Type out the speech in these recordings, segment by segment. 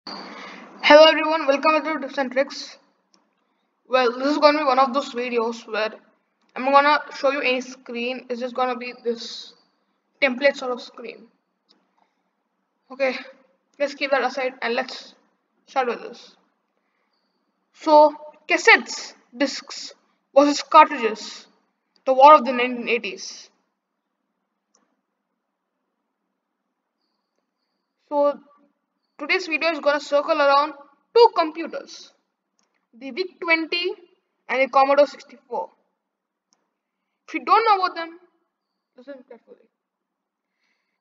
Hello everyone, welcome to Tips and Tricks. Well, this is going to be one of those videos where I'm going to show you any screen. It's just going to be this template sort of screen. Okay, let's keep that aside and let's start with this. So, cassettes, discs versus cartridges, the war of the 1980s. So, today's video is going to circle around two computers, the VIC-20 and the Commodore 64. If you don't know about them, listen carefully.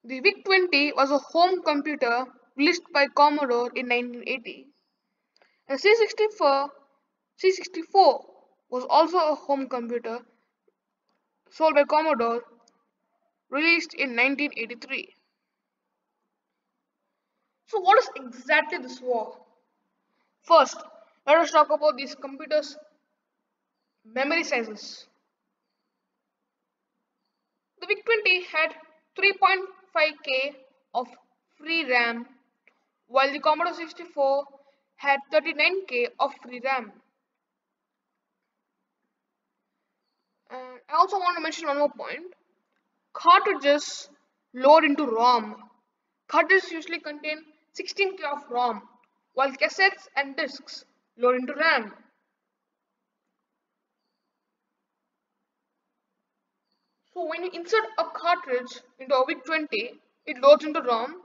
The VIC-20 was a home computer released by Commodore in 1980, and C64 was also a home computer sold by Commodore, released in 1983. So what is exactly this war? First, let us talk about these computers' memory sizes. The VIC-20 had 3.5K of free RAM, while the Commodore 64 had 39K of free RAM. And I also want to mention one more point. Cartridges load into ROM. Cartridges usually contain 16K of ROM, while cassettes and discs load into RAM. So when you insert a cartridge into a VIC-20, it loads into ROM.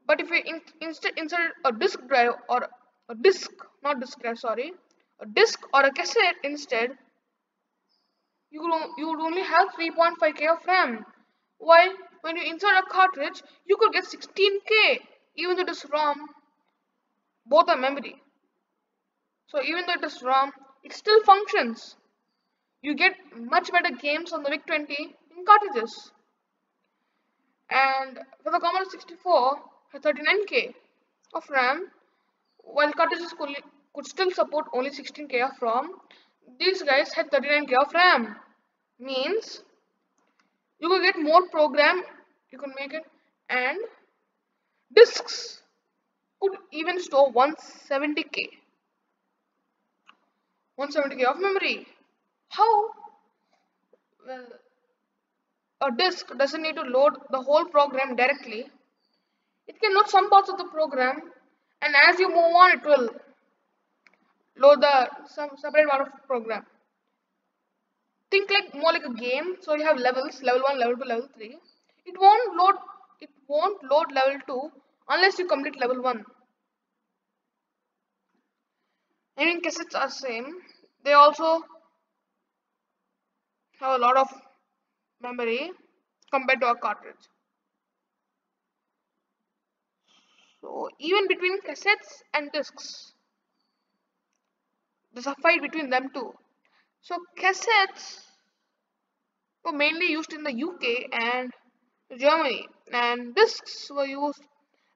But if you instead insert a disk drive or a disk, not disk drive, sorry, a disk or a cassette instead, you would only have 3.5K of RAM. While when you insert a cartridge, you could get 16K, even though it is ROM, both are memory. So even though it is ROM, it still functions. You get much better games on the VIC-20 in cartridges. And for the Commodore 64, had 39K of RAM, while cartridges could still support only 16K of ROM. These guys had 39K of RAM. Means you could get more program, you could make it, and disks could even store 170K of memory. How? Well, a disk doesn't need to load the whole program directly. It can load some parts of the program, and as you move on, it will load the some separate part of program. Think like more like a game. So you have levels, level 1, level 2, level 3. It won't load level 2 unless you complete level 1. I mean, cassettes are same. They also have a lot of memory compared to a cartridge. So even between cassettes and discs, there's a fight between them too. So cassettes were mainly used in the UK and Germany, and discs were used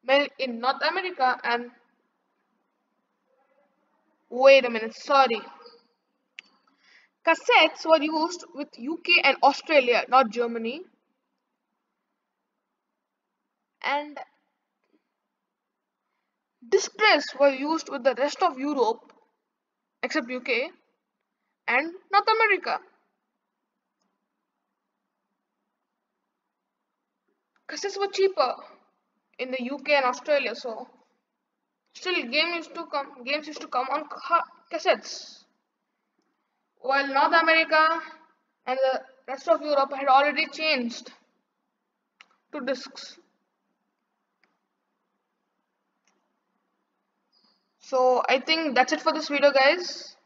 mainly in North America and wait a minute, sorry. Cassettes were used with UK and Australia, not Germany, and discs were used with the rest of Europe except UK and North America. Cassettes were cheaper in the UK and Australia, so still games used to come on cassettes, while North America and the rest of Europe had already changed to discs. So I think that's it for this video, guys.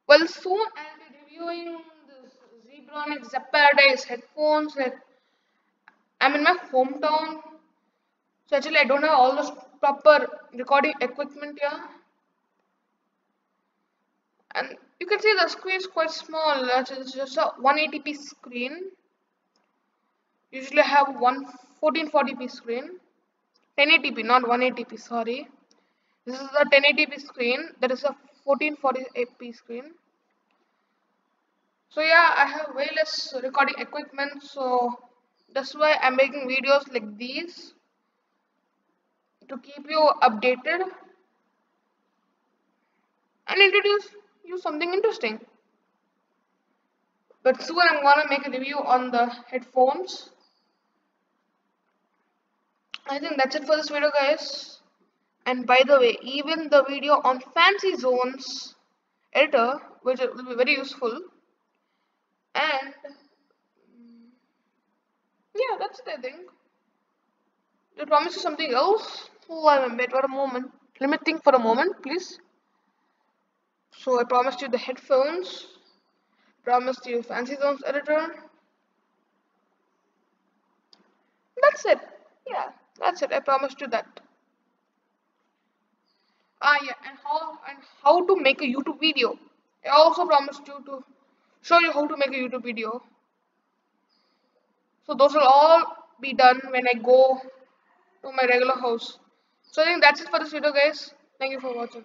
Well, soon I'll be reviewing this Zebronic Paradise headphones. I'm in my hometown, so actually I don't have all those proper recording equipment here. And you can see the screen is quite small. It's just a 180p screen. Usually I have one 1440p screen. 1080p, not 180p, sorry. This is the 1080p screen. That is a 1440p screen. So yeah, I have way less recording equipment, so that's why I'm making videos like these. to keep you updated and introduce you something interesting. But soon I'm gonna make a review on the headphones. I think that's it for this video, guys. And by the way, even the video on Fancy Zones editor, which will be very useful. And yeah, that's it, I think. Did I promise you something else? Oh, I'm wait for a moment. Let me think for a moment, please. So I promised you the headphones, promised you Fancy Zones editor. That's it. Yeah, that's it. I promised you that. Ah, yeah, and how to make a YouTube video. I also promised you to show you how to make a YouTube video. So those will all be done when I go to my regular house. So I think that's it for this video, guys. Thank you for watching.